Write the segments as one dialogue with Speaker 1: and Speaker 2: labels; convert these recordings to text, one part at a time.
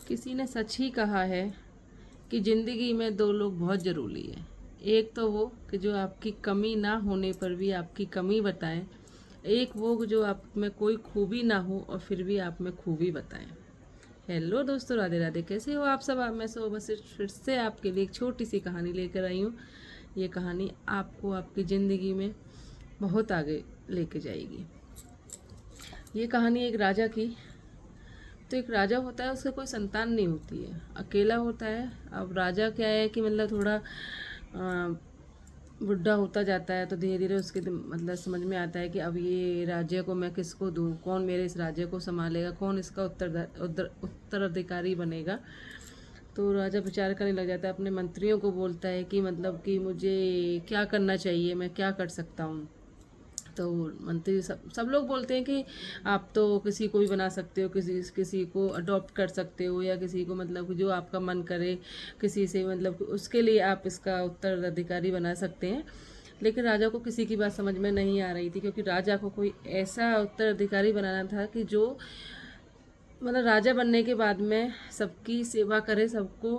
Speaker 1: किसी ने सच ही कहा है कि ज़िंदगी में दो लोग बहुत ज़रूरी है। एक तो वो कि जो आपकी कमी ना होने पर भी आपकी कमी बताएं, एक वो जो आप में कोई खूबी ना हो और फिर भी आप में खूबी बताएं। हेलो दोस्तों, राधे राधे। कैसे हो आप सब? मैं बस फिर से आपके लिए एक छोटी सी कहानी लेकर आई हूँ। ये कहानी आपको आपकी ज़िंदगी में बहुत आगे लेके जाएगी। ये कहानी एक राजा की। तो एक राजा होता है, उसके कोई संतान नहीं होती है, अकेला होता है। अब राजा क्या है कि मतलब थोड़ा बुढ़ा होता जाता है, तो धीरे धीरे उसके मतलब समझ में आता है कि अब ये राज्य को मैं किसको दूँ, कौन मेरे इस राज्य को संभालेगा, कौन इसका उत्तराधिकारी बनेगा। तो राजा विचार करने लग जाता है, अपने मंत्रियों को बोलता है कि मतलब कि मुझे क्या करना चाहिए, मैं क्या कर सकता हूँ। तो मंत्री सब लोग बोलते हैं कि आप तो किसी को भी बना सकते हो, किसी किसी को अडॉप्ट कर सकते हो, या किसी को मतलब जो आपका मन करे किसी से मतलब उसके लिए आप इसका उत्तराधिकारी बना सकते हैं। लेकिन राजा को किसी की बात समझ में नहीं आ रही थी, क्योंकि राजा को कोई ऐसा उत्तराधिकारी बनाना था कि जो मतलब राजा बनने के बाद में सबकी सेवा करे, सबको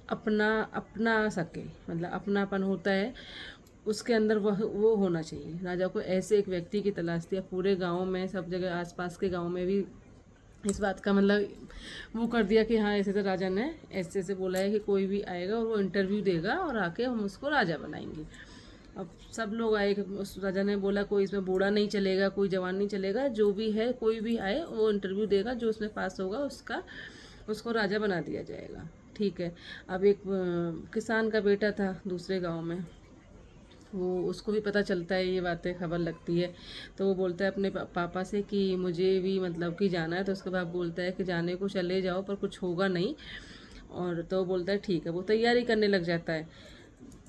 Speaker 1: अपना अपना सके, मतलब अपनापन होता है उसके अंदर, वह वो होना चाहिए। राजा को ऐसे एक व्यक्ति की तलाश थी। पूरे गांव में, सब जगह आसपास के गांव में भी इस बात का मतलब वो कर दिया कि हाँ ऐसे राजा ने ऐसे ऐसे बोला है कि कोई भी आएगा और वो इंटरव्यू देगा और आके हम उसको राजा बनाएंगे। अब सब लोग आए। उस राजा ने बोला कोई इसमें बूढ़ा नहीं चलेगा, कोई जवान नहीं चलेगा, जो भी है कोई भी आए वो इंटरव्यू देगा, जो उसमें पास होगा उसको राजा बना दिया जाएगा। ठीक है। अब एक किसान का बेटा था दूसरे गांव में, वो उसको भी पता चलता है, ये बातें खबर लगती है। तो वो बोलता है अपने पापा से कि मुझे भी मतलब कि जाना है। तो उसके बाप बोलता है कि जाने को चले जाओ पर कुछ होगा नहीं। और तो बोलता है ठीक है। वो तैयारी करने लग जाता है।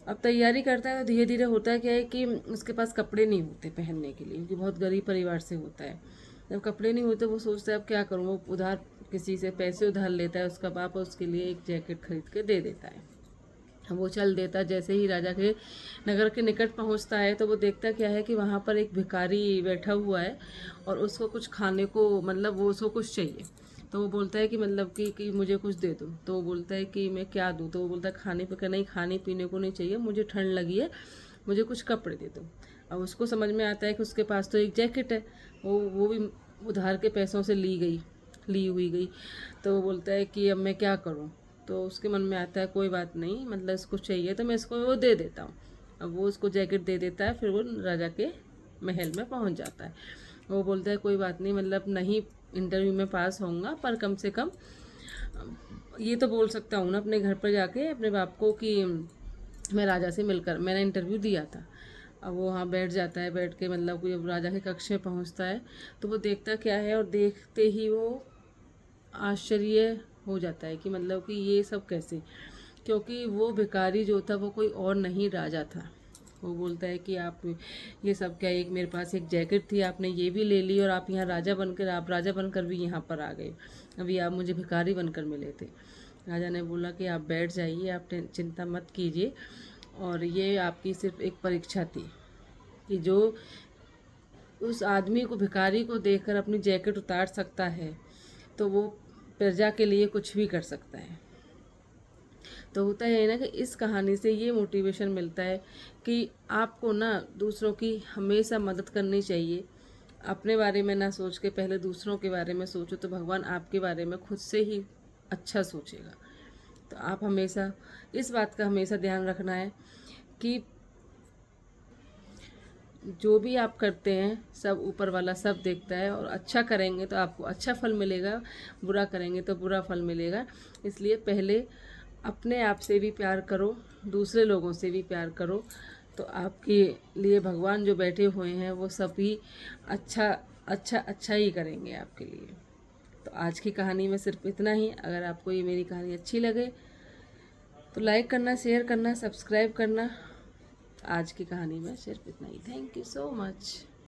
Speaker 1: अब तैयारी करता है तो धीरे धीरे होता है क्या है कि उसके पास कपड़े नहीं होते पहनने के लिए, क्योंकि बहुत गरीब परिवार से होता है। जब कपड़े नहीं होते वो सोचता है अब क्या करूँ। वो उधार किसी से पैसे उधार लेता है, उसका बाप उसके लिए एक जैकेट खरीद के दे देता है। वो चल देता। जैसे ही राजा के नगर के निकट पहुंचता है तो वो देखता क्या है कि वहाँ पर एक भिखारी बैठा हुआ है और उसको कुछ खाने को मतलब वो उसको कुछ चाहिए। तो वो बोलता है कि मतलब कि मुझे कुछ दे दो। तो वो बोलता है कि मैं क्या दूँ। तो वो बोलता है खाने पे नहीं, खाने पीने को नहीं चाहिए, मुझे ठंड लगी है, मुझे कुछ कपड़े दे दो। अब उसको समझ में आता है कि उसके पास तो एक जैकेट है, वो भी उधार के पैसों से ली हुई गई। तो वो बोलता है कि अब मैं क्या करूँ। तो उसके मन में आता है कोई बात नहीं, मतलब इसको चाहिए तो मैं इसको वो दे देता हूँ। अब वो उसको जैकेट दे देता है। फिर वो राजा के महल में पहुँच जाता है। वो बोलता है कोई बात नहीं, मतलब नहीं इंटरव्यू में पास होऊंगा पर कम से कम ये तो बोल सकता हूँ ना अपने घर पर जाके अपने बाप को कि मैं राजा से मिलकर मैंने इंटरव्यू दिया था। अब वो वहाँ बैठ जाता है। बैठ के मतलब कोई राजा के कक्ष में पहुँचता है तो वो देखता क्या है, और देखते ही वो आश्चर्य हो जाता है कि मतलब कि ये सब कैसे। क्योंकि वो भिखारी जो था वो कोई और नहीं, राजा था। वो बोलता है कि आप ये सब क्या, एक मेरे पास एक जैकेट थी, आपने ये भी ले ली और आप यहाँ आप राजा बनकर भी यहाँ पर आ गए, अभी आप मुझे भिखारी बनकर मिले थे। राजा ने बोला कि आप बैठ जाइए, आप चिंता मत कीजिए, और ये आपकी सिर्फ एक परीक्षा थी कि जो उस आदमी को, भिखारी को देखकर अपनी जैकेट उतार सकता है तो वो प्रजा के लिए कुछ भी कर सकता है। तो होता है ना कि इस कहानी से ये मोटिवेशन मिलता है कि आपको ना दूसरों की हमेशा मदद करनी चाहिए। अपने बारे में ना सोच के पहले दूसरों के बारे में सोचो, तो भगवान आपके बारे में खुद से ही अच्छा सोचेगा। तो आप हमेशा इस बात का हमेशा ध्यान रखना है कि जो भी आप करते हैं सब ऊपर वाला सब देखता है, और अच्छा करेंगे तो आपको अच्छा फल मिलेगा, बुरा करेंगे तो बुरा फल मिलेगा। इसलिए पहले अपने आप से भी प्यार करो, दूसरे लोगों से भी प्यार करो, तो आपके लिए भगवान जो बैठे हुए हैं वो सभी अच्छा अच्छा अच्छा ही करेंगे आपके लिए। तो आज की कहानी में सिर्फ इतना ही। अगर आपको ये मेरी कहानी अच्छी लगे तो लाइक करना, शेयर करना, सब्सक्राइब करना। आज की कहानी में सिर्फ इतना ही। Thank you so much.